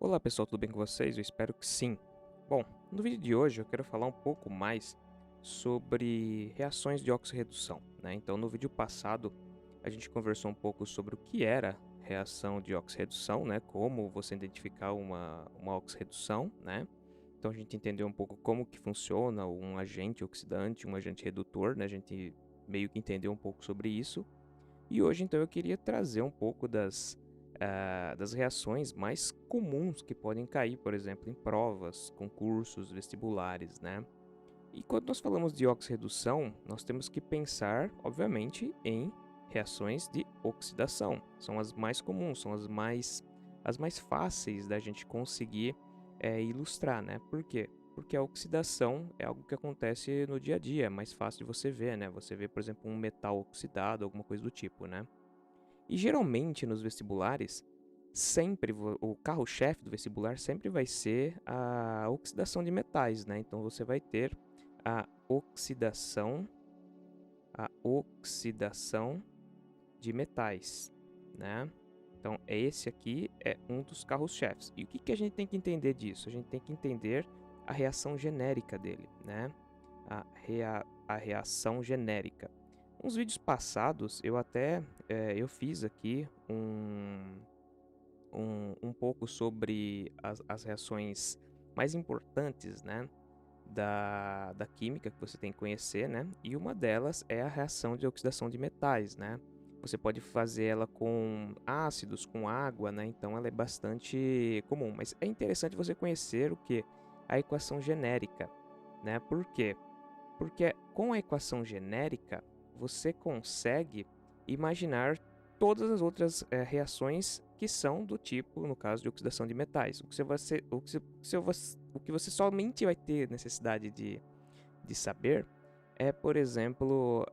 Olá pessoal, tudo bem com vocês? Eu espero que sim. Bom, no vídeo de hoje eu quero falar um pouco mais sobre reações de oxirredução, né? Então, no vídeo passado a gente conversou um pouco sobre o que era reação de oxirredução, né? Como você identificar uma oxirredução, né? Então a gente entendeu um pouco como que funciona um agente oxidante, um agente redutor, né? A gente meio que entendeu um pouco sobre isso. E hoje, então, eu queria trazer um pouco das reações mais comuns que podem cair, por exemplo, em provas, concursos, vestibulares, né? E quando nós falamos de oxirredução, nós temos que pensar, obviamente, em reações de oxidação. São as mais comuns, são as mais fáceis da gente conseguir ilustrar, né? Por quê? Porque a oxidação é algo que acontece no dia a dia, é mais fácil de você ver, né? Você vê, por exemplo, um metal oxidado, alguma coisa do tipo, né? E geralmente nos vestibulares, sempre o carro-chefe do vestibular sempre vai ser a oxidação de metais, né? Então você vai ter a oxidação de metais, né? Então esse aqui é um dos carros-chefes. E o que que a gente tem que entender disso? A gente tem que entender a reação genérica dele, né? A reação genérica. Uns vídeos passados eu até eu fiz aqui um pouco sobre as reações mais importantes, né, da química que você tem que conhecer, né, e uma delas é a reação de oxidação de metais, né. Você pode fazer ela com ácidos, com água, né, então ela é bastante comum, mas é interessante você conhecer o que? A equação genérica, né, por quê? Porque com a equação genérica, você consegue imaginar todas as outras reações que são do tipo, no caso de oxidação de metais. O que você somente vai ter necessidade de saber é, por exemplo,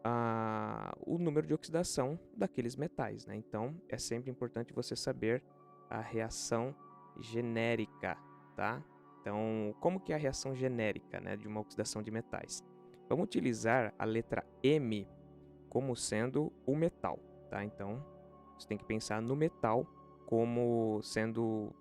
o número de oxidação daqueles metais, né? Então, é sempre importante você saber a reação genérica, tá? Então, como que é a reação genérica, né, de uma oxidação de metais? Vamos utilizar a letra M como sendo o metal, tá? Então, você tem que pensar no metal como sendo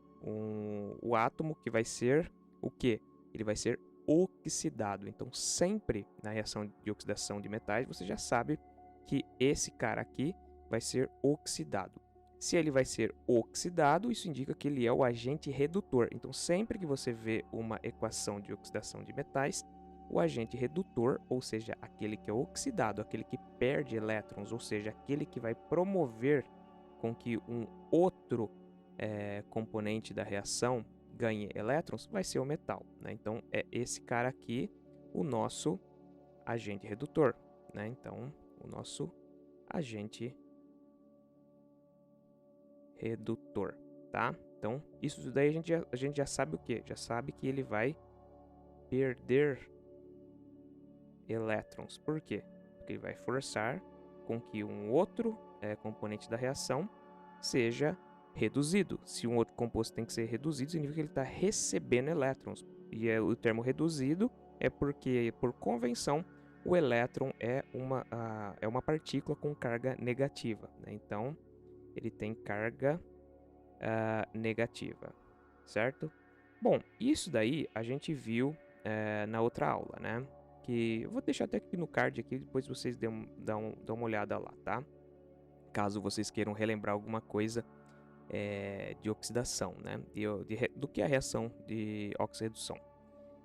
o átomo que vai ser o quê? Ele vai ser oxidado. Então, sempre na reação de oxidação de metais, você já sabe que esse cara aqui vai ser oxidado. Se ele vai ser oxidado, isso indica que ele é o agente redutor. Então, sempre que você vê uma equação de oxidação de metais, o agente redutor, ou seja, aquele que é oxidado, aquele que perde elétrons, ou seja, aquele que vai promover com que um outro componente da reação ganhe elétrons, vai ser o metal, né? Então, é esse cara aqui o nosso agente redutor, né? Então, o nosso agente redutor, tá? Então, isso daí a gente já sabe o que? Já sabe que ele vai perder elétrons. Por quê? Porque ele vai forçar com que um outro componente da reação seja reduzido. Se um outro composto tem que ser reduzido, significa que ele está recebendo elétrons. E o termo reduzido é porque, por convenção, o elétron é uma partícula com carga negativa, né? Então, ele tem carga negativa, certo? Bom, isso daí a gente viu na outra aula, né? Que eu vou deixar até aqui no card aqui, depois vocês dão uma olhada lá, tá? Caso vocês queiram relembrar alguma coisa de oxidação, né? Do que é a reação de oxirredução.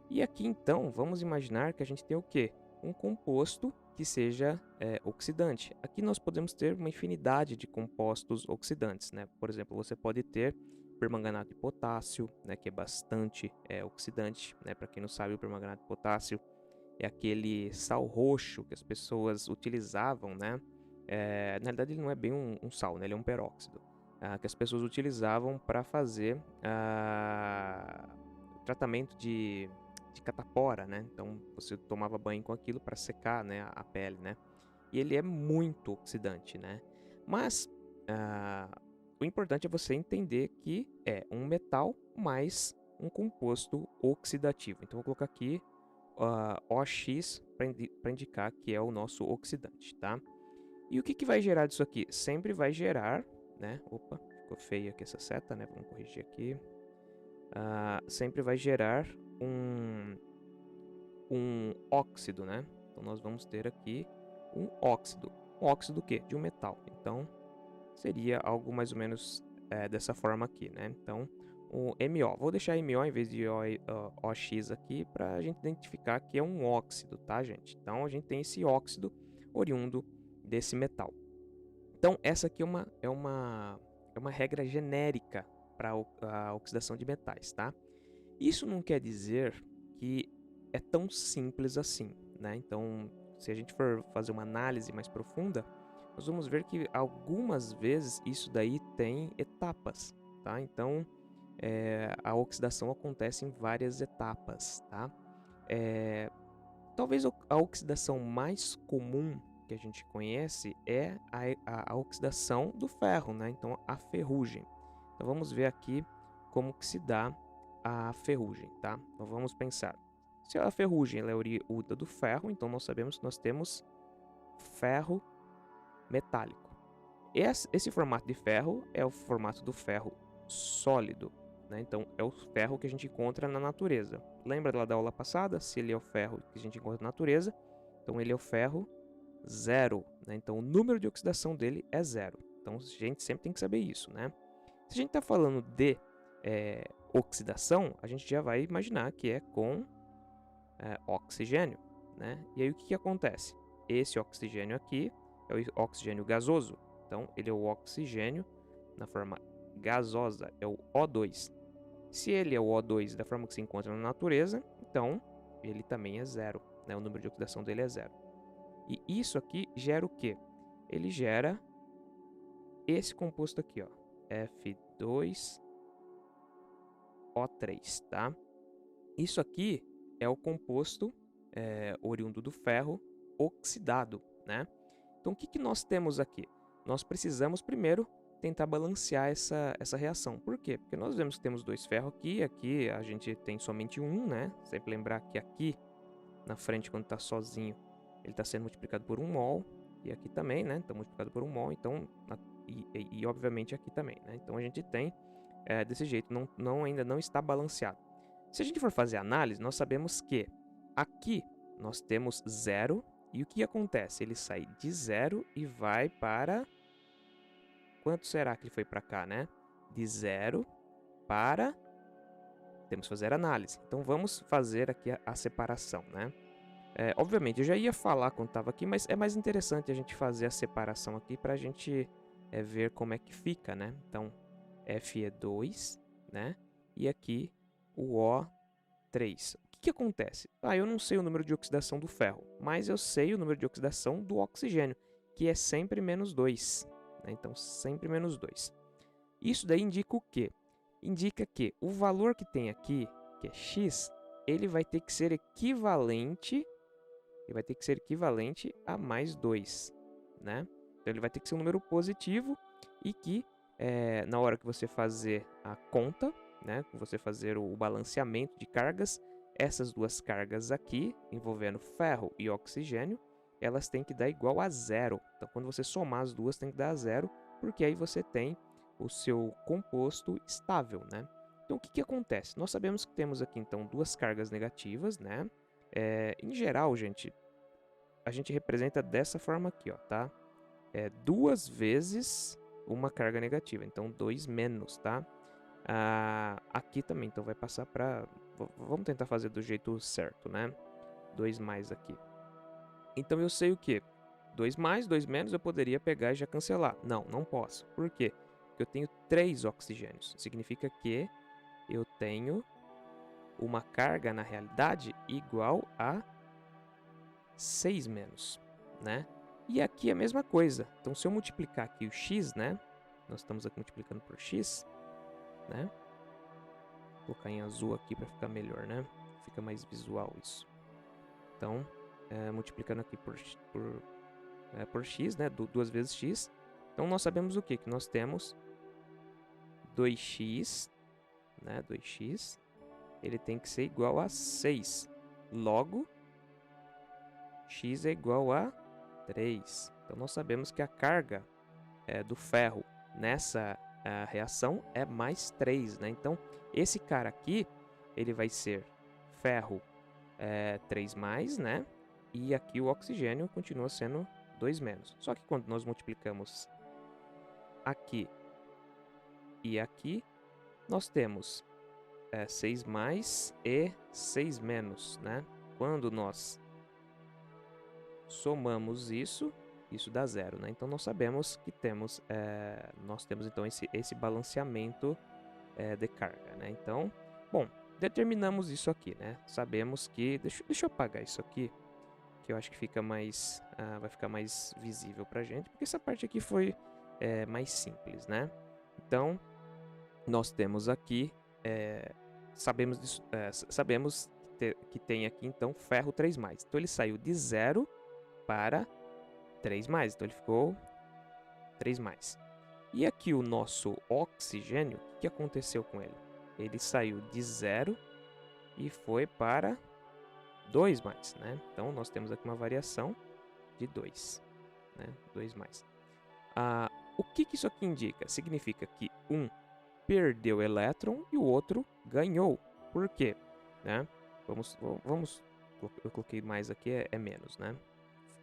E aqui então, vamos imaginar que a gente tem o quê? Um composto que seja oxidante. Aqui nós podemos ter uma infinidade de compostos oxidantes, né? Por exemplo, você pode ter permanganato de potássio, né, que é bastante oxidante, né? Para quem não sabe, o permanganato de potássio é aquele sal roxo que as pessoas utilizavam, né? Na realidade, ele não é bem um sal, né? Ele é um peróxido, que as pessoas utilizavam para fazer tratamento de catapora, né? Então você tomava banho com aquilo para secar, né, a pele, né? E ele é muito oxidante, né? Mas o importante é você entender que é um metal mais um composto oxidativo. Então vou colocar aqui OX para indicar que é o nosso oxidante, tá? E o que, que vai gerar disso aqui? Sempre vai gerar, né? Opa, ficou feia aqui essa seta, né? Vamos corrigir aqui. sempre vai gerar um óxido, né? Então nós vamos ter aqui um óxido. Um óxido do quê? De um metal. Então seria algo mais ou menos dessa forma aqui, né? Então o MO, vou deixar MO em vez de OX aqui para a gente identificar que é um óxido, tá, gente? Então a gente tem esse óxido oriundo desse metal. Então essa aqui é uma regra genérica para a oxidação de metais, tá? Isso não quer dizer que é tão simples assim, né? Então, se a gente for fazer uma análise mais profunda, nós vamos ver que algumas vezes isso daí tem etapas, tá? Então, a oxidação acontece em várias etapas, tá? Talvez a oxidação mais comum que a gente conhece é a oxidação do ferro, né? Então, a ferrugem. Então, vamos ver aqui como que se dá a ferrugem, tá? Então, vamos pensar. Se a ferrugem ela é oriunda do ferro, então nós sabemos que nós temos ferro metálico. Esse formato de ferro é o formato do ferro sólido, né? Então, é o ferro que a gente encontra na natureza. Lembra lá da aula passada? Se ele é o ferro que a gente encontra na natureza, então ele é o ferro zero, né? Então, o número de oxidação dele é zero. Então, a gente sempre tem que saber isso, né? Se a gente está falando de oxidação, a gente já vai imaginar que é com oxigênio, né? E aí o que acontece? Esse oxigênio aqui é o oxigênio gasoso. Então, ele é o oxigênio na forma gasosa, é o O2. Se ele é o O2 da forma que se encontra na natureza, então ele também é zero, né? O número de oxidação dele é zero. E isso aqui gera o quê? Ele gera esse composto aqui, ó, F2O3, tá? Isso aqui é o composto oriundo do ferro oxidado, né? Então, o que nós temos aqui? Nós precisamos primeiro tentar balancear essa reação. Por quê? Porque nós vemos que temos dois ferros aqui a gente tem somente um, né? Sempre lembrar que aqui na frente, quando está sozinho, ele está sendo multiplicado por 1 mol, e aqui também, né? Está multiplicado por 1 mol, então, e obviamente aqui também, né? Então a gente tem desse jeito, ainda não está balanceado. Se a gente for fazer análise, nós sabemos que aqui nós temos zero, e o que acontece? Ele sai de zero e vai para... Quanto será que ele foi para cá, né? De zero para... Temos que fazer análise. Então vamos fazer aqui a separação, né? Obviamente, eu já ia falar quando estava aqui, mas é mais interessante a gente fazer a separação aqui para a gente ver como é que fica, né? Então, Fe2, né? E aqui o O3. O que acontece? Eu não sei o número de oxidação do ferro, mas eu sei o número de oxidação do oxigênio, que é sempre menos 2. Né? Então, sempre menos 2. Isso daí indica o quê? Indica que o valor que tem aqui, que é x, ele vai ter que ser equivalente a mais 2, né? Então, ele vai ter que ser um número positivo e que, na hora que você fazer a conta, né, você fazer o balanceamento de cargas, essas duas cargas aqui, envolvendo ferro e oxigênio, elas têm que dar igual a zero. Então, quando você somar as duas, tem que dar zero, porque aí você tem o seu composto estável, né? Então, o que acontece? Nós sabemos que temos aqui, então, duas cargas negativas, né? Em geral, gente, a gente representa dessa forma aqui, ó, tá? Duas vezes uma carga negativa, então 2 menos, tá? Aqui também, então vai passar para... Vamos tentar fazer do jeito certo, né? 2 mais aqui. Então eu sei o que? 2 mais, 2 menos, eu poderia pegar e já cancelar. Não, não posso. Por quê? Porque eu tenho 3 oxigênios. Significa que eu tenho uma carga, na realidade, igual a 6 menos, né? E aqui é a mesma coisa. Então, se eu multiplicar aqui o x, né? Nós estamos aqui multiplicando por x, né? Vou colocar em azul aqui para ficar melhor, né? Fica mais visual isso. Então, multiplicando aqui por x, né? 2 vezes x. Então, nós sabemos o quê? Que nós temos 2x, né? 2x, ele tem que ser igual a 6. Logo, x é igual a 3. Então, nós sabemos que a carga do ferro nessa a reação é mais 3, né? Então, esse cara aqui, ele vai ser ferro 3+, né? E aqui o oxigênio continua sendo 2-. Só que quando nós multiplicamos aqui e aqui, nós temos 6+ e 6-, né? Quando nós somamos isso dá 0, né? Então nós sabemos que temos, nós temos então esse balanceamento de carga, né? Então, bom, determinamos isso aqui, né? Sabemos que, deixa eu apagar isso aqui, que eu acho que fica mais, vai ficar mais visível pra gente, porque essa parte aqui foi mais simples, né? Então, nós temos aqui, sabemos disso, sabemos que tem aqui então ferro 3+. Então ele saiu de 0 para 3+, então ele ficou 3+. E aqui o nosso oxigênio, o que aconteceu com ele? Ele saiu de 0 e foi para 2+, né? Então nós temos aqui uma variação de 2, né? 2+. O que isso aqui indica? Significa que um perdeu elétron e o outro ganhou. Por quê? Né? Vamos, eu coloquei mais aqui, é menos, né?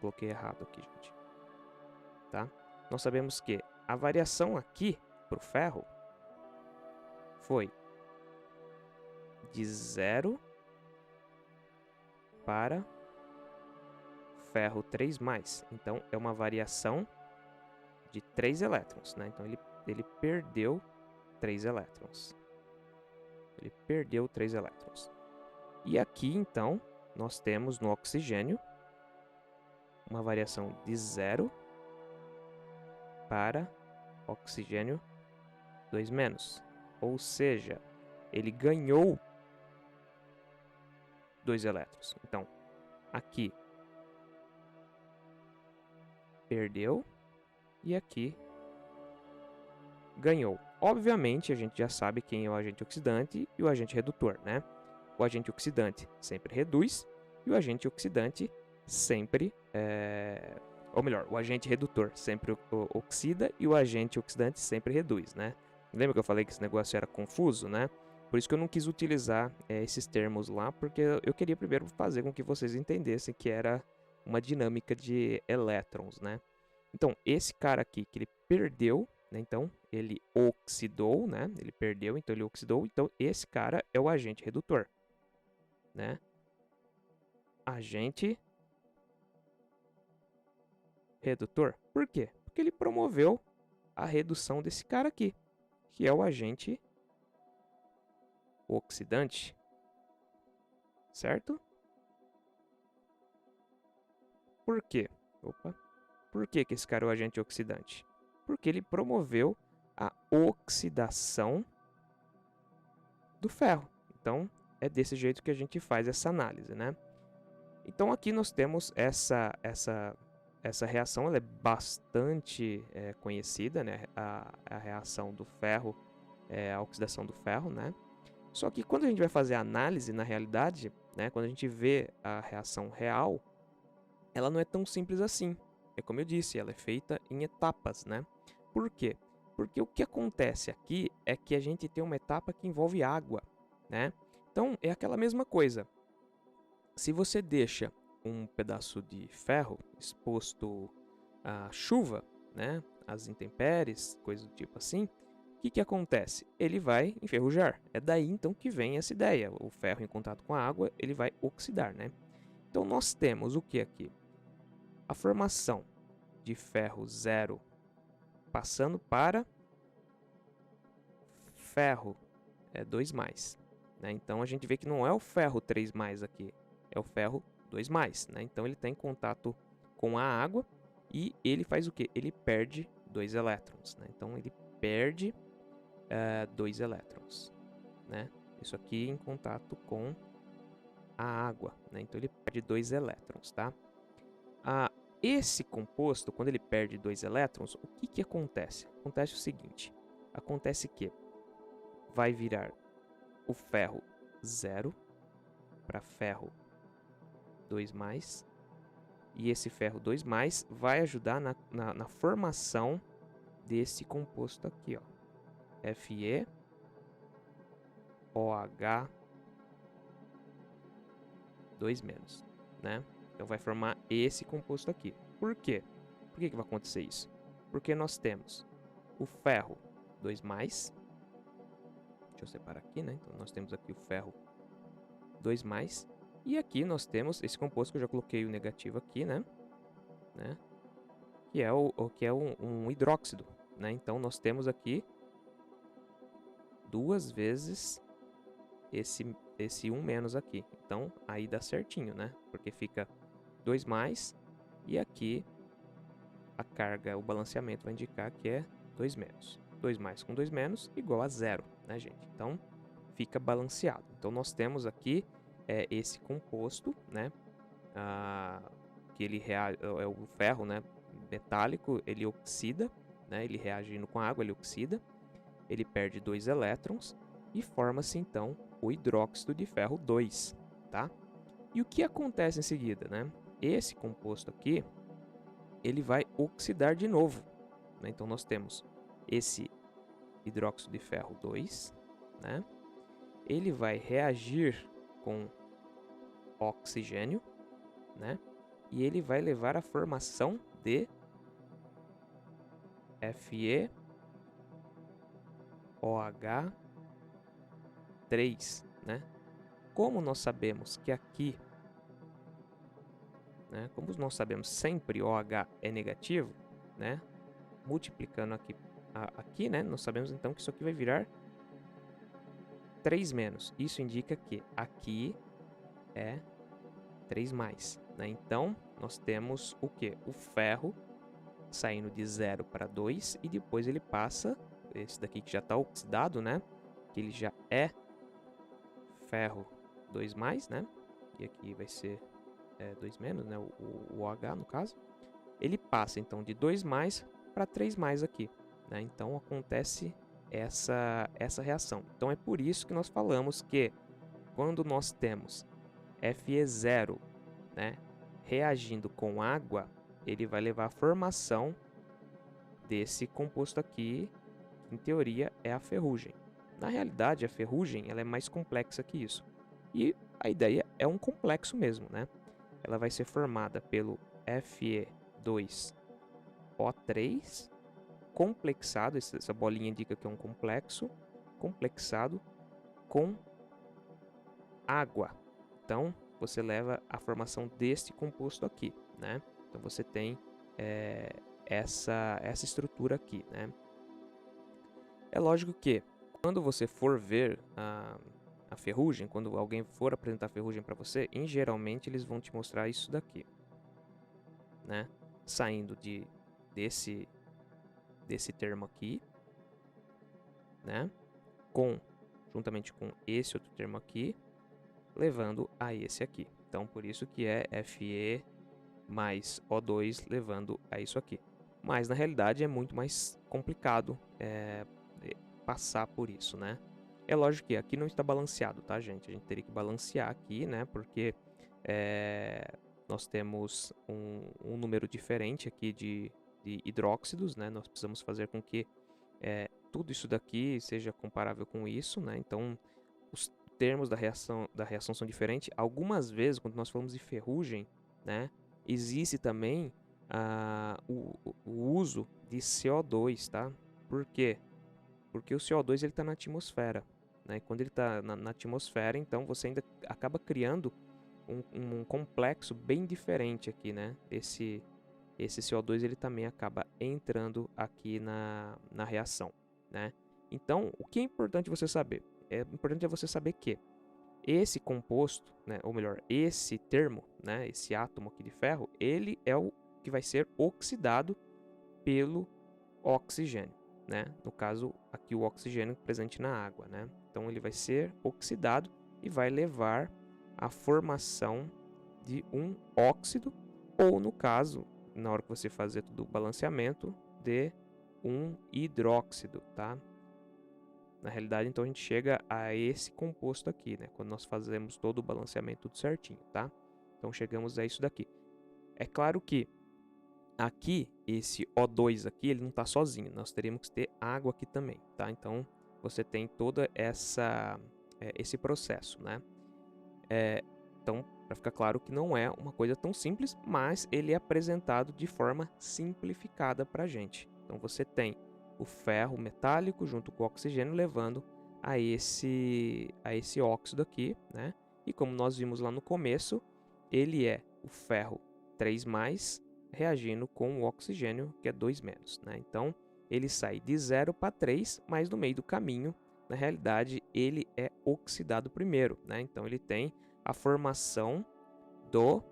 Coloquei errado aqui, gente. Tá? Nós sabemos que a variação aqui para o ferro foi de 0 para ferro 3+. Então, é uma variação de 3 elétrons, né? Então, ele perdeu 3 elétrons. Ele perdeu 3 elétrons. E aqui, então, nós temos no oxigênio uma variação de 0 para oxigênio 2-. Ou seja, ele ganhou 2 elétrons. Então, aqui perdeu e aqui ganhou. Obviamente, a gente já sabe quem é o agente oxidante e o agente redutor, né? O agente oxidante sempre reduz e o agente oxidante sempre... Ou melhor, o agente redutor sempre oxida e o agente oxidante sempre reduz, né? Lembra que eu falei que esse negócio era confuso, né? Por isso que eu não quis utilizar esses termos lá, porque eu queria primeiro fazer com que vocês entendessem que era uma dinâmica de elétrons, né? Então, esse cara aqui que ele perdeu, né? Então, ele oxidou, né? Ele perdeu, então ele oxidou. Então, esse cara é o agente redutor, né? Agente redutor. Por quê? Porque ele promoveu a redução desse cara aqui, que é o agente oxidante, certo? Por quê? Opa. Por que esse cara é o agente oxidante? Porque ele promoveu a oxidação do ferro. Então, é desse jeito que a gente faz essa análise, né? Então, aqui nós temos essa reação, ela é bastante conhecida, né? A reação do ferro, a oxidação do ferro, né? Só que quando a gente vai fazer a análise, na realidade, né? Quando a gente vê a reação real, ela não é tão simples assim. É como eu disse, ela é feita em etapas, né? Por quê? Porque o que acontece aqui é que a gente tem uma etapa que envolve água, né? Então, é aquela mesma coisa. Se você deixa um pedaço de ferro exposto à chuva, né? Às intempéries, coisa do tipo assim, o que acontece? Ele vai enferrujar. É daí então que vem essa ideia. O ferro em contato com a água, ele vai oxidar, né? Então, nós temos o que aqui? A formação de ferro 0 passando para ferro 2+, né? Então a gente vê que não é o ferro 3+ aqui, é o ferro 2+, né? Então ele está em contato com a água e ele faz o que? Ele perde 2 elétrons, né? Então ele perde 2 elétrons, né? Isso aqui em contato com a água, né? Então ele perde 2 elétrons, tá? Esse composto, quando ele perde 2 elétrons, o que acontece? Acontece o seguinte, acontece que vai virar o ferro 0 para ferro 2+, e esse ferro 2+ vai ajudar na formação desse composto aqui, ó. FeOH 2 menos, né? Então vai formar esse composto aqui. Por quê? Por que vai acontecer isso? Porque nós temos o ferro 2+, deixa eu separar aqui, né? Então nós temos aqui o ferro 2+, e aqui nós temos esse composto que eu já coloquei o negativo aqui, né? Que é um hidróxido, né? Então nós temos aqui 2 vezes esse 1 menos aqui. Então aí dá certinho, né? Porque fica 2+, e aqui a carga, o balanceamento vai indicar que é 2 menos. 2+ com 2 menos igual a 0, né, gente? Então fica balanceado. Então nós temos aqui esse composto, né? Que ele é o ferro, né, metálico, ele oxida, né? Ele reagindo com a água, ele oxida, ele perde 2 elétrons e forma-se então o hidróxido de ferro 2, tá? E o que acontece em seguida, né? Esse composto aqui, ele vai oxidar de novo, né? Então nós temos esse hidróxido de ferro 2, né? Ele vai reagir com oxigênio, né? E ele vai levar à formação de FeOH3, né? Como nós sabemos que aqui, né? Como nós sabemos sempre OH é negativo, né? Multiplicando aqui, né? Nós sabemos então que isso aqui vai virar 3 menos. Isso indica que aqui é 3+, né? Então nós temos o que? O ferro saindo de 0 para 2 e depois ele passa, esse daqui que já está oxidado, né? Que ele já é ferro 2+, né? E aqui vai ser 2 menos, né? O OH no caso. Ele passa então de 2+ para 3+ aqui, né? Então acontece essa reação. Então é por isso que nós falamos que quando nós temos Fe0, né, reagindo com água, ele vai levar à formação desse composto aqui, que em teoria é a ferrugem. Na realidade, a ferrugem ela é mais complexa que isso. E a ideia é um complexo mesmo, né? Ela vai ser formada pelo Fe2O3 complexado, essa bolinha indica que é um complexado com água. Então, você leva à formação deste composto aqui, né? Então, você tem essa estrutura aqui, né? É lógico que, quando você for ver a ferrugem, quando alguém for apresentar a ferrugem para você, geralmente eles vão te mostrar isso daqui, né? Saindo desse termo aqui, né? Juntamente com esse outro termo aqui, levando a esse aqui. Então, por isso que é Fe mais O2 levando a isso aqui. Mas, na realidade, é muito mais complicado passar por isso, né? É lógico que aqui não está balanceado, tá, gente? A gente teria que balancear aqui, né? Porque nós temos um número diferente aqui de hidróxidos, né? Nós precisamos fazer com que tudo isso daqui seja comparável com isso, né? Então, os termos da reação são diferentes. Algumas vezes, quando nós falamos de ferrugem, né? Existe também o uso de CO2, tá? Por quê? Porque o CO2 ele está na atmosfera, né? E quando ele está na atmosfera, então você ainda acaba criando um complexo bem diferente aqui, né? Esse CO2 ele também acaba entrando aqui na reação, né? Então, o que é importante você saber? É importante você saber que esse composto, né, ou melhor, esse termo, né, esse átomo aqui de ferro, ele é o que vai ser oxidado pelo oxigênio, né? No caso, aqui o oxigênio presente na água, né? Então ele vai ser oxidado e vai levar à formação de um óxido, ou no caso, na hora que você fazer todo o balanceamento, de um hidróxido, tá? Na realidade, então a gente chega a esse composto aqui, né? Quando nós fazemos todo o balanceamento tudo certinho, tá? Então chegamos a isso daqui. É claro que aqui, esse O2 aqui, ele não está sozinho. Nós teríamos que ter água aqui também, tá? Então, você tem toda esse processo, né? Então, para ficar claro que não é uma coisa tão simples, mas ele é apresentado de forma simplificada para a gente. Então, você tem o ferro metálico junto com o oxigênio levando a esse óxido aqui, né? E como nós vimos lá no começo, ele é o ferro 3+, reagindo com o oxigênio, que é 2-, né? Então, ele sai de 0 para 3, mas no meio do caminho, na realidade, ele é oxidado primeiro, né? Então, ele tem a formação do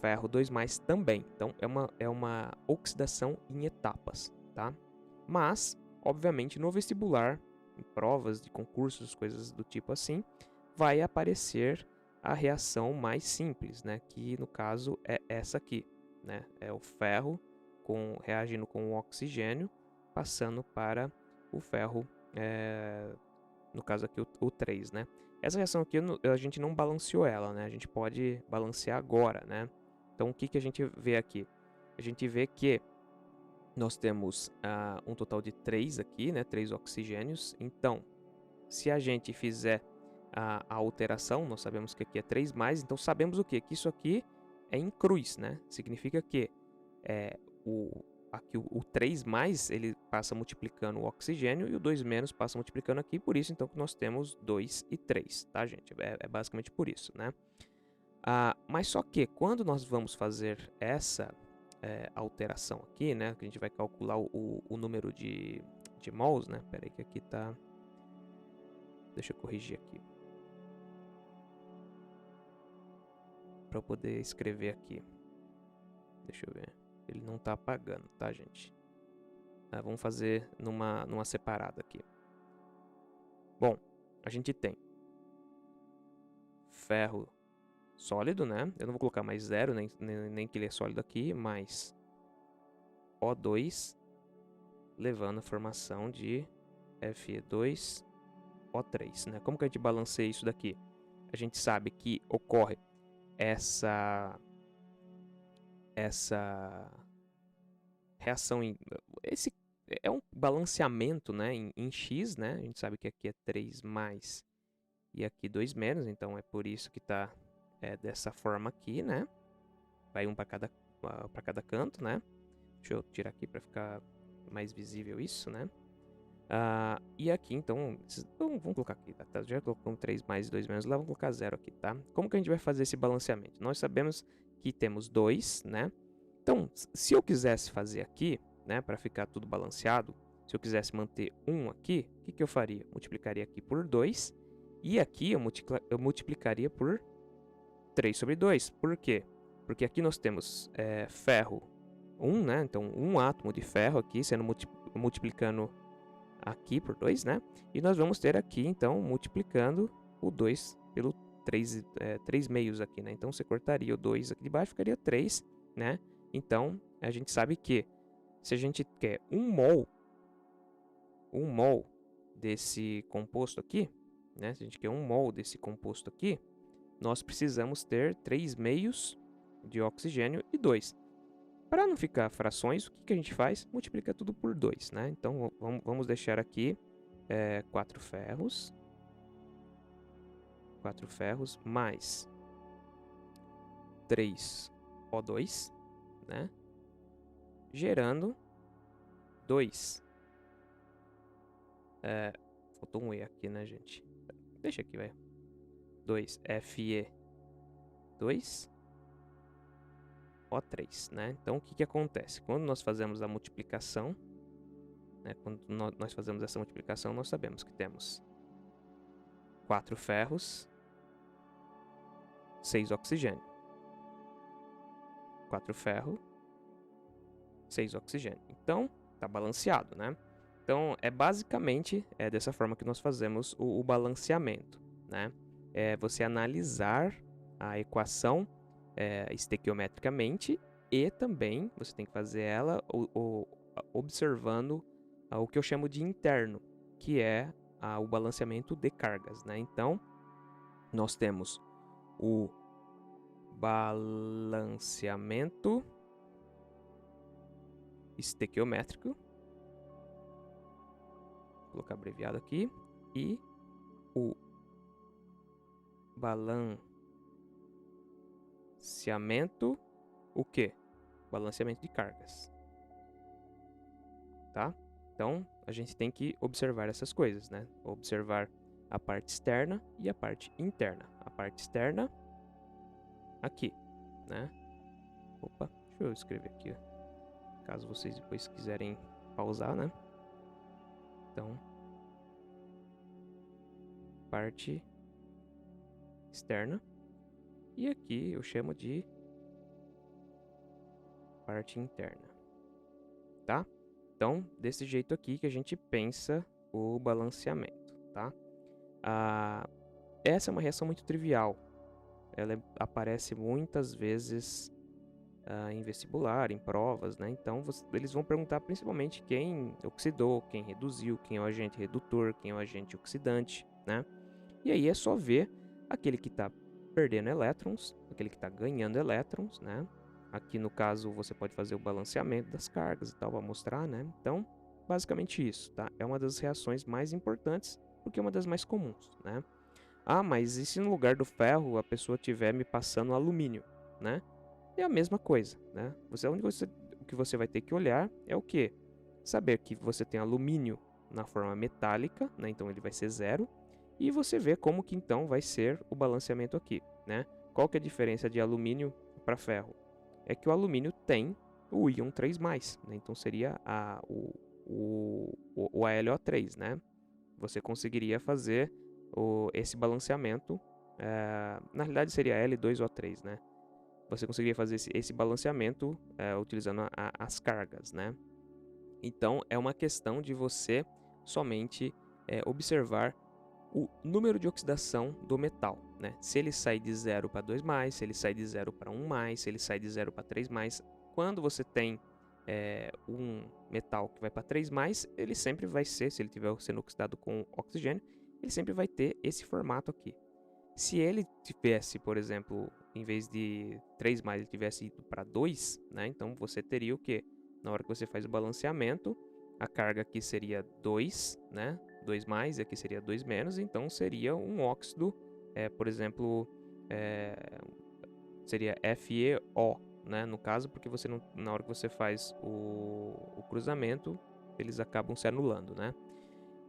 ferro 2+ também. Então, é uma oxidação em etapas, tá? Mas, obviamente, no vestibular, em provas de concursos, coisas do tipo assim, vai aparecer a reação mais simples, né? Que no caso é essa aqui, né? É o ferro reagindo com o oxigênio, passando para o ferro, no caso aqui o 3, né? Essa reação aqui a gente não balanceou ela, né? A gente pode balancear agora, né? Então o que a gente vê aqui? A gente vê que nós temos um total de 3 aqui, né? 3 oxigênios. Então, se a gente fizer a alteração, nós sabemos que aqui é 3+, então sabemos o quê? Que isso aqui é em cruz, né? Significa que aqui o 3+, ele passa multiplicando o oxigênio e o 2- passa multiplicando aqui, por isso então que nós temos 2 e 3, tá, gente? É basicamente por isso, né? Mas só que quando nós vamos fazer essa alteração aqui, né? Que a gente vai calcular o número de mols, né? Pera aí que aqui tá... Deixa eu corrigir aqui. Para eu poder escrever aqui. Deixa eu ver. Ele não tá apagando, tá, gente? Vamos fazer numa separada aqui. Bom, a gente tem ferro sólido, né? Eu não vou colocar mais 0, nem que ele é sólido aqui, mais O2 levando a formação de Fe2O3, né? Como que a gente balanceia isso daqui? A gente sabe que ocorre essa reação esse é um balanceamento, né, em X, né? A gente sabe que aqui é 3+ e aqui 2-, então é por isso que está dessa forma aqui, né? Vai um para cada canto, né? Deixa eu tirar aqui para ficar mais visível isso, né? E aqui, então, vamos colocar aqui, tá? Já colocamos 3+ e 2-, lá vamos colocar 0 aqui, tá? Como que a gente vai fazer esse balanceamento? Nós sabemos que temos 2, né? Então, se eu quisesse fazer aqui, né, para ficar tudo balanceado, se eu quisesse manter 1 aqui, o que eu faria? Multiplicaria aqui por 2, e aqui eu multiplicaria por 3/2. Por quê? Porque aqui nós temos ferro 1, né? Então, um átomo de ferro aqui sendo multiplicando aqui por 2, né? E nós vamos ter aqui, então, multiplicando o 2 pelo 3/2 aqui, né? Então, você cortaria o 2 aqui de baixo, ficaria 3, né? Então, a gente sabe que se a gente quer 1 mol desse composto aqui, né? Se a gente quer 1 mol desse composto aqui, nós precisamos ter 3/2 de oxigênio e 2. Para não ficar frações, o que a gente faz? Multiplica tudo por 2, né? Então, vamos deixar aqui 4 ferros. 4 ferros mais 3O2, né? Gerando 2. Faltou um E aqui, né, gente? Deixa aqui, vai. 2Fe2O3, né? Então, o que acontece? Quando nós fazemos a multiplicação, né, quando nós fazemos essa multiplicação, nós sabemos que temos 4 ferros, 6 oxigênio. 4 ferro, 6 oxigênio. Então, tá balanceado, né? Então, basicamente dessa forma que nós fazemos o balanceamento, né? É você analisar a equação estequiometricamente e também você tem que fazer ela observando o que eu chamo de interno, que é o balanceamento de cargas, né? Então, nós temos o balanceamento estequiométrico, vou colocar abreviado aqui, e o balanceamento, o quê? Balanceamento de cargas, tá? Então, a gente tem que observar essas coisas, né? Observar a parte externa e a parte interna. A parte externa, aqui, né? Opa, deixa eu escrever aqui, caso vocês depois quiserem pausar, né? Então, parte externa. E aqui eu chamo de parte interna, tá? Então, desse jeito aqui que a gente pensa o balanceamento, tá? Essa é uma reação muito trivial. Ela aparece muitas vezes em vestibular, em provas, né? Então, eles vão perguntar principalmente quem oxidou, quem reduziu, quem é o agente redutor, quem é o agente oxidante, né? E aí é só ver aquele que está perdendo elétrons, aquele que está ganhando elétrons, né? Aqui no caso você pode fazer o balanceamento das cargas e tal para mostrar, né? Então, basicamente isso, tá? É uma das reações mais importantes porque é uma das mais comuns, né? Ah, mas e se no lugar do ferro a pessoa estiver me passando alumínio, né? É a mesma coisa, né? O que você vai ter que olhar é o quê? Saber que você tem alumínio na forma metálica, né? Então ele vai ser zero. E você vê como que então vai ser o balanceamento aqui, né? Qual que é a diferença de alumínio para ferro? É que o alumínio tem o íon 3+, né? Então seria o AlO3, né? Você conseguiria fazer esse balanceamento, na realidade seria L2O3, né? Você conseguiria fazer esse balanceamento utilizando as cargas, né? Então é uma questão de você somente observar o número de oxidação do metal, né? Se ele sai de 0 para 2+, se ele sai de 0 para 1+, se ele sai de 0 para 3+. Quando você tem um metal que vai para 3+, ele sempre vai ser, se ele estiver sendo oxidado com oxigênio, ele sempre vai ter esse formato aqui. Se ele tivesse, por exemplo, em vez de 3+, ele tivesse ido para 2, né? Então você teria o quê? Na hora que você faz o balanceamento, a carga aqui seria 2, né? 2+, e aqui seria 2-, então seria um óxido, por exemplo, seria FeO, né? No caso, porque você não, na hora que você faz o cruzamento, eles acabam se anulando, né?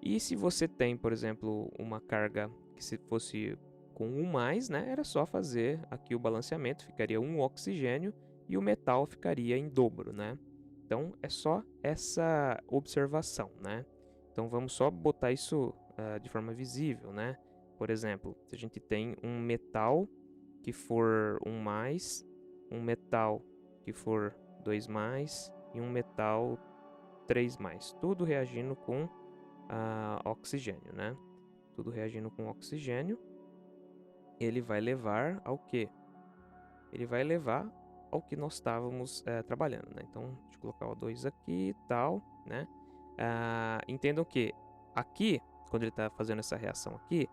E se você tem, por exemplo, uma carga que se fosse com 1+, né? Era só fazer aqui o balanceamento, ficaria um oxigênio e o metal ficaria em dobro, né? Então é só essa observação, né? Então vamos só botar isso de forma visível, né? Por exemplo, se a gente tem um metal que for 1+, um metal que for 2+, e um metal 3+, tudo reagindo com oxigênio, né? Tudo reagindo com oxigênio, ele vai levar ao quê? Ele vai levar ao que nós estávamos trabalhando, né? Então, deixa eu colocar o 2 aqui e tal, né? Entendam que aqui, quando ele está fazendo essa reação aqui,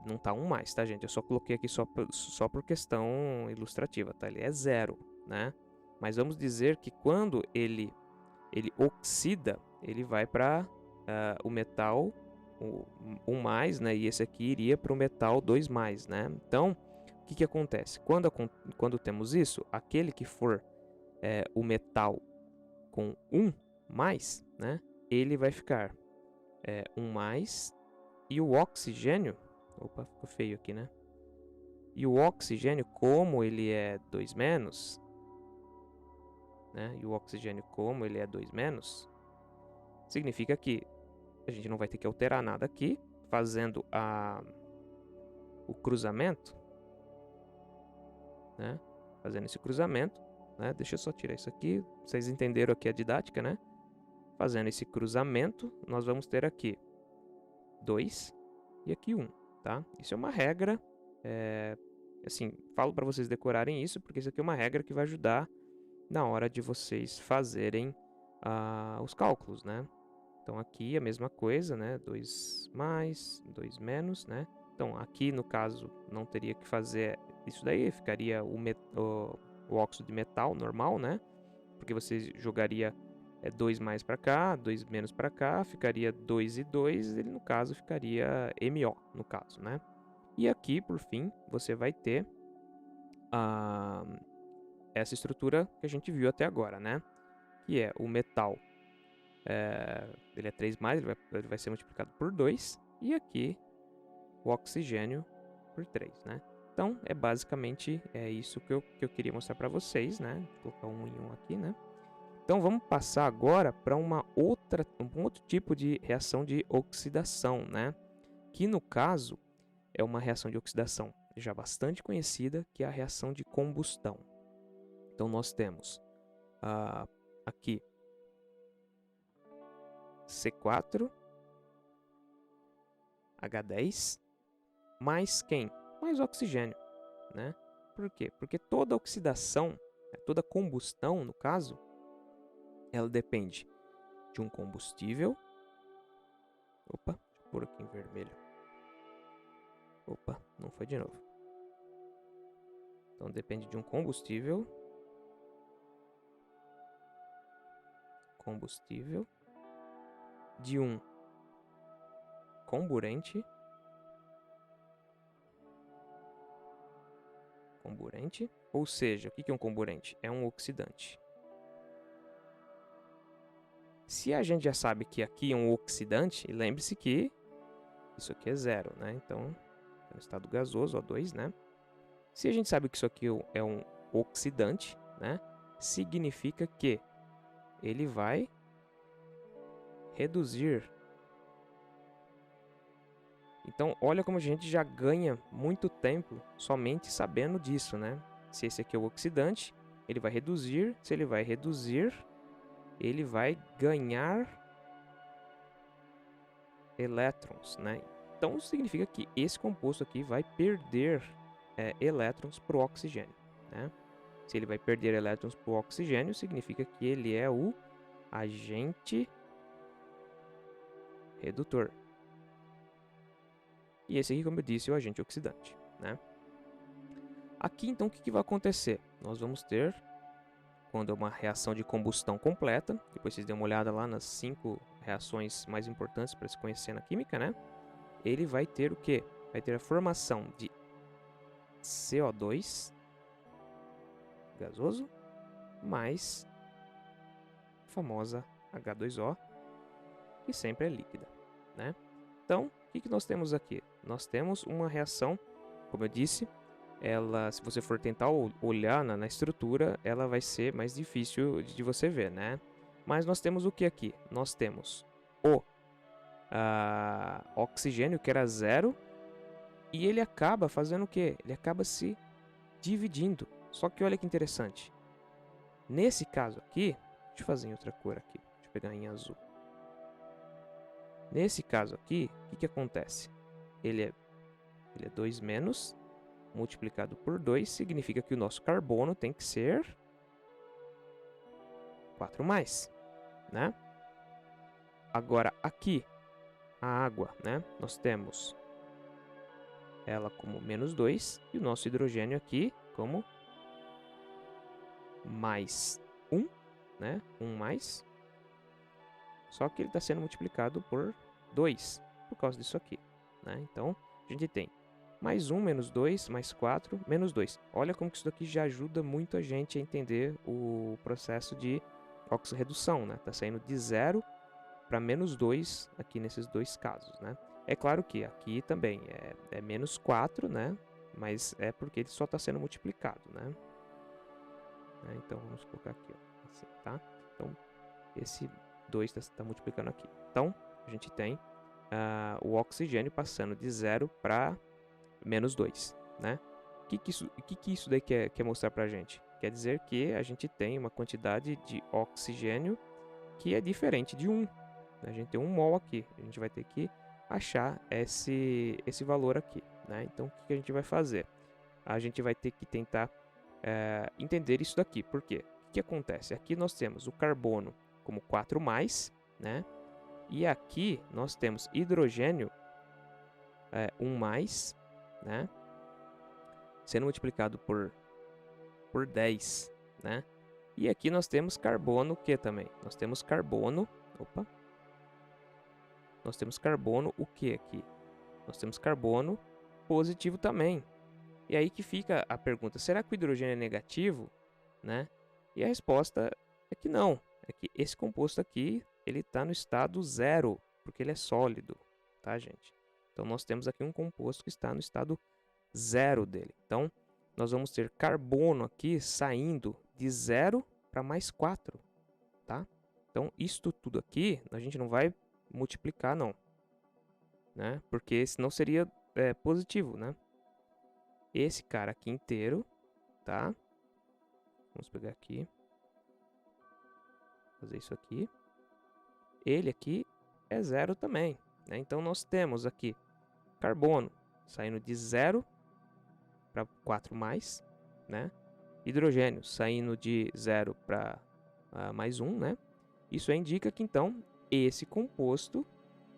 não tá 1+, tá, gente? Eu só coloquei aqui só por questão ilustrativa, tá? Ele é 0, né? Mas vamos dizer que quando ele oxida, ele vai para o metal 1+, né? E esse aqui iria para o metal 2+, né? Então, o que acontece? Quando temos isso, aquele que for o metal com 1+, né? Ele vai ficar 1+, e o oxigênio... Opa, ficou feio aqui, né? E o oxigênio, como ele é 2-, né? E o oxigênio, como ele é 2-, significa que a gente não vai ter que alterar nada aqui, fazendo o cruzamento, né? Fazendo esse cruzamento, né? Deixa eu só tirar isso aqui, vocês entenderam aqui a didática, né? Fazendo esse cruzamento, nós vamos ter aqui 2 e aqui 1, tá? Isso é uma regra, assim, falo para vocês decorarem isso, porque isso aqui é uma regra que vai ajudar na hora de vocês fazerem os cálculos, né? Então aqui a mesma coisa, né? 2+, 2-, né? Então aqui no caso não teria que fazer isso daí ficaria o óxido de metal normal, né? Porque você jogaria 2 mais para cá, 2 menos para cá, ficaria 2 e 2, ele no caso ficaria MO, no caso, né? E aqui, por fim, você vai ter essa estrutura que a gente viu até agora, né? Que é o metal, ele é 3+, ele vai ser multiplicado por 2, e aqui o oxigênio por 3, né? Então, é basicamente isso que eu queria mostrar para vocês, né? Vou colocar um em um aqui, né? Então, vamos passar agora para um outro tipo de reação de oxidação, né? Que, no caso, é uma reação de oxidação já bastante conhecida, que é a reação de combustão. Então, nós temos aqui C4, H10, mais quem? Mais oxigênio, né? Por quê? Porque toda oxidação, toda combustão, no caso, ela depende de um combustível. Opa, deixa eu pôr aqui em vermelho. Opa, não foi de novo. Então depende de um combustível. De um comburente. Ou seja, o que é um comburente? É um oxidante. Se a gente já sabe que aqui é um oxidante, lembre-se que isso aqui é 0, né? Então, é no estado gasoso, O2, né? Se a gente sabe que isso aqui é um oxidante, né? Significa que ele vai reduzir. Então, olha como a gente já ganha muito tempo somente sabendo disso, né? Se esse aqui é o oxidante, ele vai reduzir. Se ele vai reduzir, ele vai ganhar elétrons, né? Então, significa que esse composto aqui vai perder elétrons para o oxigênio, né? Se ele vai perder elétrons para o oxigênio, significa que ele é o agente redutor. E esse aqui, como eu disse, é o agente oxidante, né? Aqui, então, o que vai acontecer? Nós vamos ter, quando é uma reação de combustão completa, depois vocês dêem uma olhada lá nas 5 reações mais importantes para se conhecer na química, né? Ele vai ter o quê? Vai ter a formação de CO2 gasoso mais a famosa H2O, que sempre é líquida, né? Então, o que nós temos aqui? Nós temos uma reação, como eu disse, ela, se você for tentar olhar na estrutura, ela vai ser mais difícil de você ver, né? Mas nós temos o que aqui? Nós temos o oxigênio, que era 0, e ele acaba fazendo o quê? Ele acaba se dividindo. Só que olha que interessante. Nesse caso aqui, deixa eu fazer em outra cor aqui. Deixa eu pegar em azul. Nesse caso aqui, o que acontece? Ele é 2 menos, multiplicado por 2, significa que o nosso carbono tem que ser 4 mais, né? Agora, aqui, a água, né? Nós temos ela como menos 2 e o nosso hidrogênio aqui como mais 1, né? 1 mais. Só que ele está sendo multiplicado por 2, por causa disso aqui, né? Então, a gente tem mais 1, menos 2, mais 4, menos 2. Olha como que isso daqui já ajuda muito a gente a entender o processo de oxirredução, né? Está saindo de 0 para menos 2 aqui nesses dois casos, né? É claro que aqui também é menos 4, né? Mas é porque ele só está sendo multiplicado, né? Então, vamos colocar aqui, ó, assim, tá? Então, esse 2 está multiplicando aqui. Então, a gente tem o oxigênio passando de 0 para menos 2, né? O que isso daí quer mostrar para a gente? Quer dizer que a gente tem uma quantidade de oxigênio que é diferente de 1. A gente tem 1 mol aqui. A gente vai ter que achar esse valor aqui, né? Então, o que a gente vai fazer? A gente vai ter que tentar entender isso daqui. Por quê? O que acontece? Aqui nós temos o carbono como 4 mais, né? E aqui nós temos hidrogênio 1 mais, né? sendo multiplicado por 10, né? E aqui nós temos carbono que também? Nós temos carbono, opa. Nós temos carbono o que aqui? Nós temos carbono positivo também. E aí que fica a pergunta, será que o hidrogênio é negativo, né? E a resposta é que não. É que esse composto aqui, ele está no estado zero, porque ele é sólido, tá, gente? Então nós temos aqui um composto que está no estado zero dele. Então, nós vamos ter carbono aqui saindo de 0 para mais 4, tá? Então, isto tudo aqui, a gente não vai multiplicar, não, né? Porque senão seria positivo, né? Esse cara aqui inteiro, tá? Vamos pegar aqui. Fazer isso aqui. Ele aqui é 0 também, né? Então, nós temos aqui carbono saindo de 0 para 4 mais, né? Hidrogênio saindo de 0 para mais 1, né? Isso indica que, então, esse composto,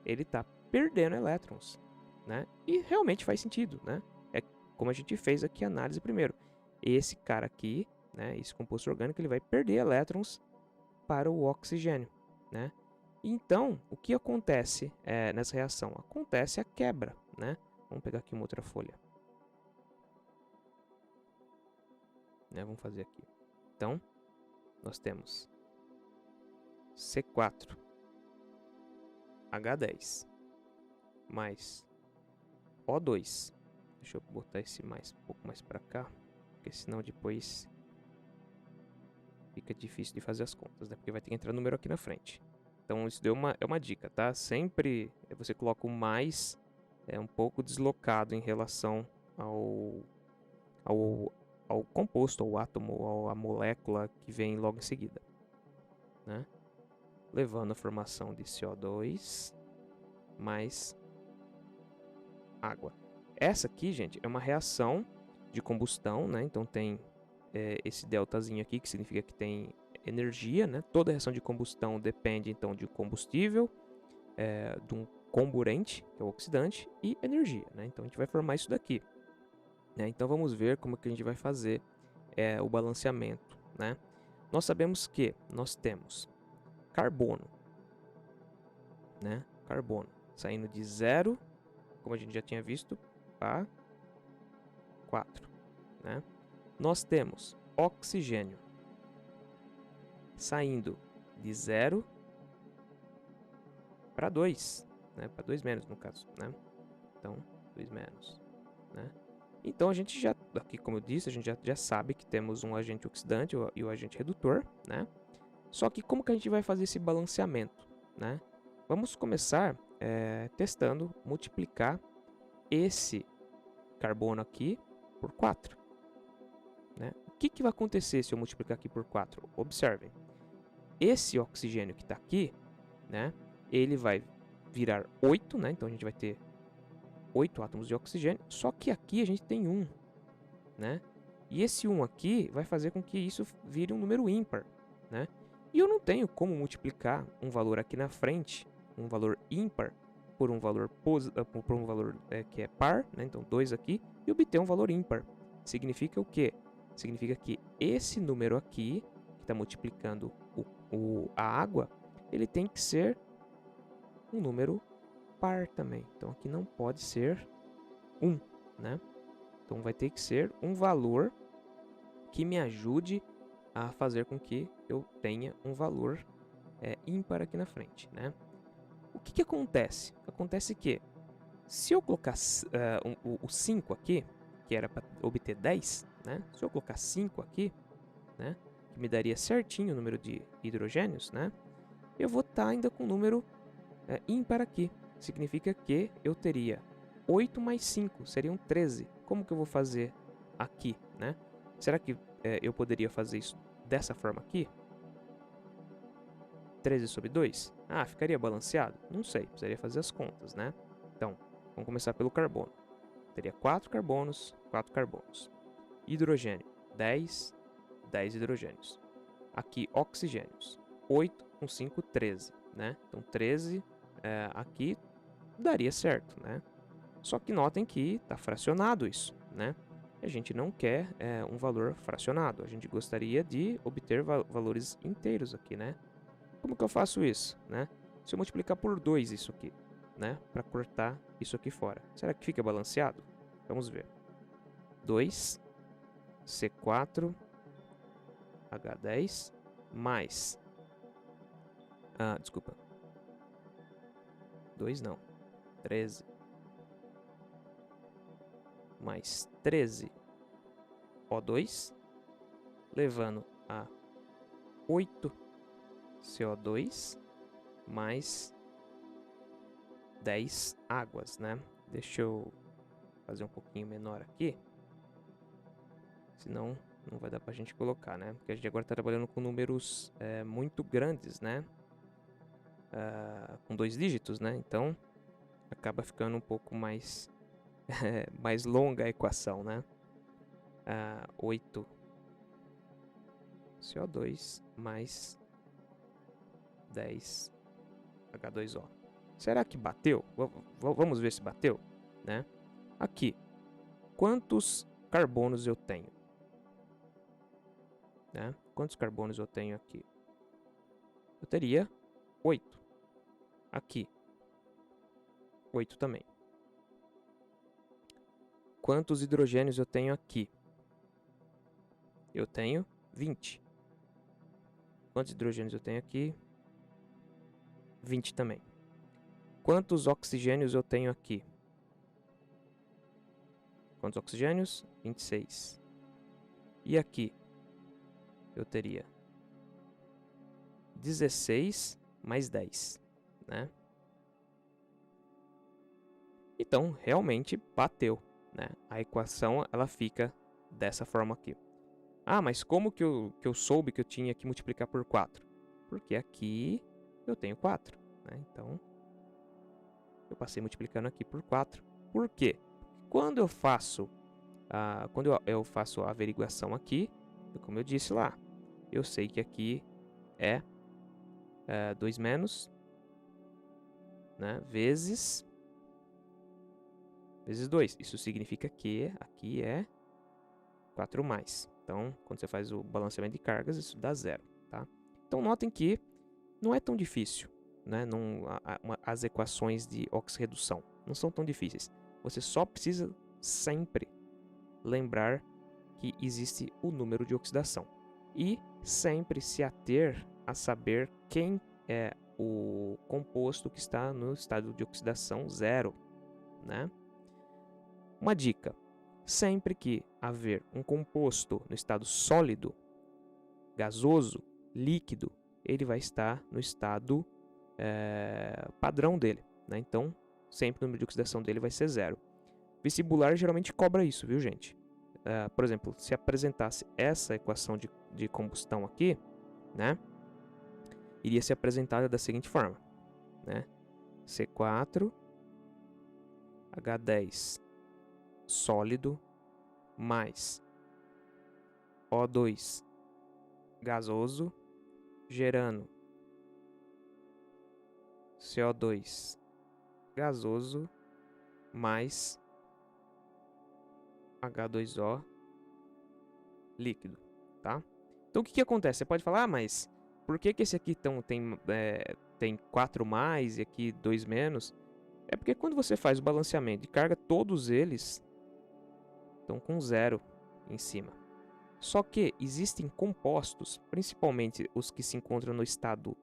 ele está perdendo elétrons, né? E realmente faz sentido, né? É como a gente fez aqui a análise primeiro. Esse cara aqui, né? Esse composto orgânico, ele vai perder elétrons para o oxigênio, né? Então, o que acontece nessa reação? Acontece a quebra, né? Vamos pegar aqui uma outra folha. Vamos fazer aqui. Então, nós temos C4H10 mais O2. Deixa eu botar esse um pouco mais para cá, porque senão depois fica difícil de fazer as contas, né? Porque vai ter que entrar número aqui na frente. Então, isso é uma dica, tá? Sempre você coloca o mais um pouco deslocado em relação ao composto, ao átomo, à molécula que vem logo em seguida, né? Levando a formação de CO2 mais água. Essa aqui, gente, é uma reação de combustão, né? Então tem esse deltazinho aqui, que significa que tem energia, né? Toda reação de combustão depende, então, de combustível, de um comburente, que é o oxidante, e energia, né? Então a gente vai formar isso daqui. Então vamos ver como que a gente vai fazer o balanceamento, né? Nós sabemos que nós temos carbono, né? Carbono saindo de 0, como a gente já tinha visto, para 4, né? Nós temos oxigênio saindo de 0 para 2, né? Para 2 menos no caso, né? Então, 2 menos, né? Então a gente já, aqui como eu disse, a gente já sabe que temos um agente oxidante e o agente redutor, né? Só que como que a gente vai fazer esse balanceamento, né? Vamos começar testando multiplicar esse carbono aqui por 4, né? O que vai acontecer se eu multiplicar aqui por 4? Observem, esse oxigênio que está aqui, né? Ele vai virar 8, né? Então a gente vai ter 8 átomos de oxigênio, só que aqui a gente tem 1, né? E esse 1 aqui vai fazer com que isso vire um número ímpar, né? E eu não tenho como multiplicar um valor aqui na frente, um valor ímpar, por um valor, que é par, né? Então 2 aqui, e obter um valor ímpar. Significa o quê? Significa que esse número aqui, que está multiplicando a água, ele tem que ser um número par também. Então aqui não pode ser 1, né? Então vai ter que ser um valor que me ajude a fazer com que eu tenha um valor ímpar aqui na frente, né? O que acontece? Acontece que se eu colocar o 5 aqui, que era para obter 10, né? Se eu colocar 5 aqui, né? Que me daria certinho o número de hidrogênios, né? Eu vou estar ainda com o número ímpar aqui. Significa que eu teria 8 mais 5, seriam 13. Como que eu vou fazer aqui, né? Será que eu poderia fazer isso dessa forma aqui? 13 sobre 2? Ah, ficaria balanceado? Não sei, precisaria fazer as contas, né? Então, vamos começar pelo carbono. Teria 4 carbonos, 4 carbonos. Hidrogênio, 10, 10 hidrogênios. Aqui, oxigênios, 8 com 5, 13, né? Então, 13 aqui daria certo, né? Só que notem que está fracionado isso, né? A gente não quer um valor fracionado. A gente gostaria de obter valores inteiros aqui, né? Como que eu faço isso, né? Se eu multiplicar por 2 isso aqui, né? Para cortar isso aqui fora. Será que fica balanceado? Vamos ver. 2, C4, H10, mais... desculpa. 2 não. 13. Mais 13 O2, levando a 8 CO2 mais 10 águas, né? Deixa eu fazer um pouquinho menor aqui, senão não vai dar pra gente colocar, né? Porque a gente agora tá trabalhando com números muito grandes, né? Com 2 dígitos, né? Então acaba ficando um pouco mais mais longa a equação, né? 8 CO2 mais 10 H2O. Será que bateu? Vamos ver se bateu, né? Aqui, quantos carbonos eu tenho? Né? Quantos carbonos eu tenho aqui? Eu teria 8. Aqui, 8 também. Quantos hidrogênios eu tenho aqui? Eu tenho 20. Quantos hidrogênios eu tenho aqui? 20 também. Quantos oxigênios eu tenho aqui? Quantos oxigênios? 26. E aqui? Eu teria 16 mais 10, né? Então, realmente bateu, né? A equação, ela fica dessa forma aqui. Mas como que eu soube que eu tinha que multiplicar por 4? Porque aqui eu tenho 4, né? Então, eu passei multiplicando aqui por 4. Por quê? Quando eu faço a averiguação aqui, como eu disse lá, eu sei que aqui é 2 menos, né, vezes 2. Isso significa que aqui é 4 mais. Então, quando você faz o balanceamento de cargas, isso dá 0, tá? Então, notem que não é tão difícil, né? As equações de oxirredução não são tão difíceis. Você só precisa sempre lembrar que existe o número de oxidação e sempre se ater a saber quem é o composto que está no estado de oxidação 0, né? Uma dica: sempre que haver um composto no estado sólido, gasoso, líquido, ele vai estar no estado padrão dele, né? Então, sempre o número de oxidação dele vai ser 0. Vestibular geralmente cobra isso, viu, gente? Por exemplo, se apresentasse essa equação de combustão aqui, né? Iria ser apresentada da seguinte forma, né? C4, H10 sólido mais O2 gasoso gerando CO2 gasoso mais H2O líquido, tá? Então o que acontece? Você pode falar, mas por que esse aqui tem 4 mais e aqui 2 menos? É porque quando você faz o balanceamento de carga, todos eles estão com 0 em cima. Só que existem compostos, principalmente os que se encontram no estado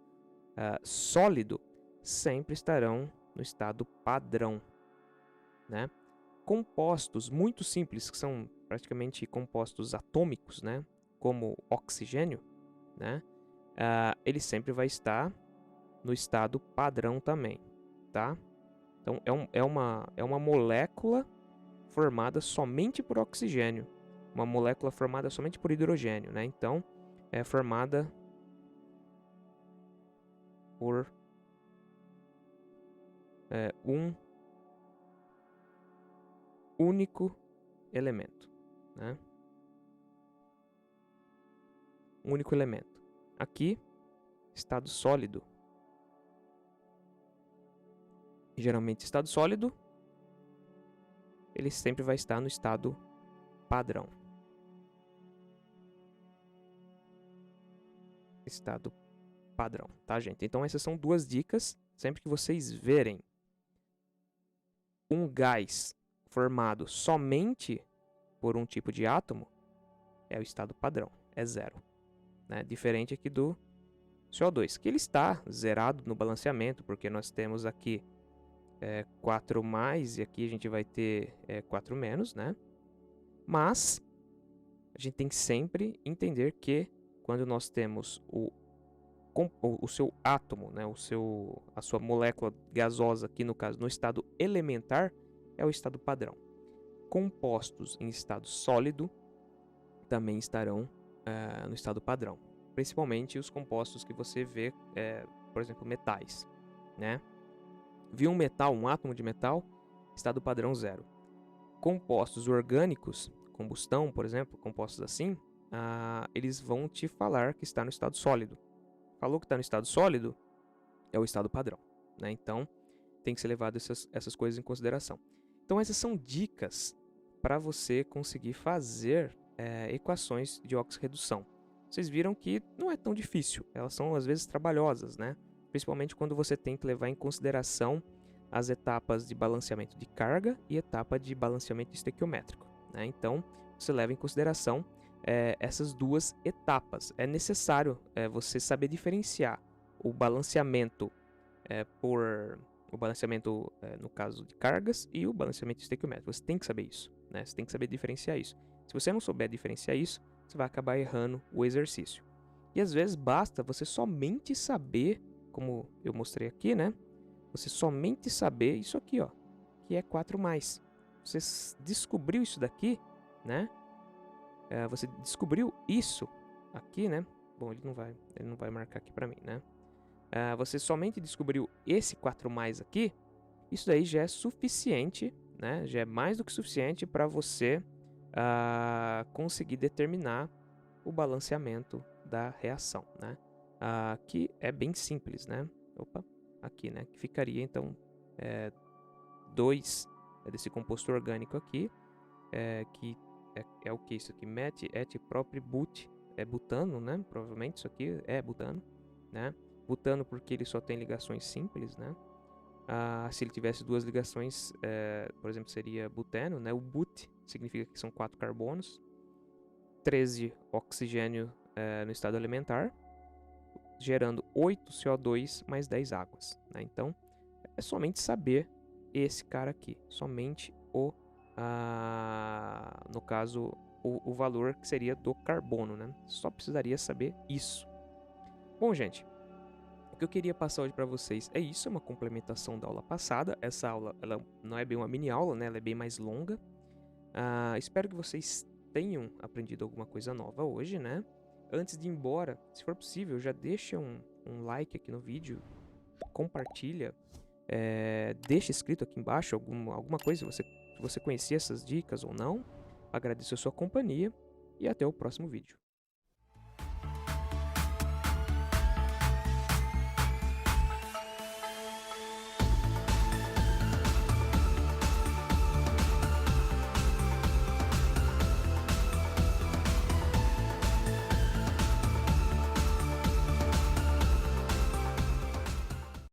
sólido, sempre estarão no estado padrão, né? Compostos muito simples, que são praticamente compostos atômicos, né? Como oxigênio, né? Ele sempre vai estar no estado padrão também, tá? Então, é uma molécula formada somente por oxigênio, uma molécula formada somente por hidrogênio, né? Então, é formada por um único elemento, né? Um único elemento. Aqui, estado sólido. Geralmente, estado sólido, ele sempre vai estar no estado padrão. Estado padrão, tá, gente? Então essas são duas dicas. Sempre que vocês verem um gás formado somente por um tipo de átomo, é o estado padrão, é zero, né? Diferente aqui do CO2, que ele está zerado no balanceamento, porque nós temos aqui 4 mais e aqui a gente vai ter 4 menos, né? Mas a gente tem que sempre entender que quando nós temos o seu átomo, né, a sua molécula gasosa, aqui no caso no estado elementar, é o estado padrão. Compostos em estado sólido também estarão no estado padrão. Principalmente os compostos que você vê, por exemplo, metais, né? Viu um metal, um átomo de metal, estado padrão 0. Compostos orgânicos, combustão, por exemplo, compostos assim, eles vão te falar que está no estado sólido. Falou que está no estado sólido, é o estado padrão, né? Então, tem que ser levado essas coisas em consideração. Então, essas são dicas para você conseguir fazer equações de oxirredução. Vocês viram que não é tão difícil, elas são às vezes trabalhosas, né? Principalmente quando você tem que levar em consideração as etapas de balanceamento de carga e etapa de balanceamento estequiométrico, né? Então, você leva em consideração essas duas etapas. É necessário você saber diferenciar o balanceamento no caso de cargas, e o balanceamento estequiométrico. Você tem que saber isso, né? Você tem que saber diferenciar isso. Se você não souber diferenciar isso, você vai acabar errando o exercício. E às vezes basta você somente saber, como eu mostrei aqui, né? Você somente saber isso aqui, ó, que é 4 mais. Você descobriu isso daqui, né? Você descobriu isso aqui, né? Bom, ele não vai marcar aqui para mim, né? Você somente descobriu esse 4 mais aqui. Isso daí já é suficiente, né? Já é mais do que suficiente para você conseguir determinar o balanceamento da reação, né? Que é bem simples, né? Opa, aqui, né? Que ficaria então 2 desse composto orgânico aqui, que é o que isso aqui? Met, et, prop, but, é butano, né? Provavelmente isso aqui é butano, né? Butano porque ele só tem ligações simples, né? Se ele tivesse duas ligações, por exemplo, seria buteno, né? O but significa que são 4 carbonos, 13 oxigênio no estado elementar, gerando 8 CO2 mais 10 águas, né? Então, é somente saber esse cara aqui, somente no caso, o valor que seria do carbono, né? Só precisaria saber isso. Bom, gente, o que eu queria passar hoje para vocês é isso, é uma complementação da aula passada. Essa aula, ela não é bem uma mini aula, né? Ela é bem mais longa. Espero que vocês tenham aprendido alguma coisa nova hoje, né? Antes de ir embora, se for possível, já deixa um like aqui no vídeo, compartilha, deixa escrito aqui embaixo alguma coisa, se você conhecia essas dicas ou não. Agradeço a sua companhia e até o próximo vídeo.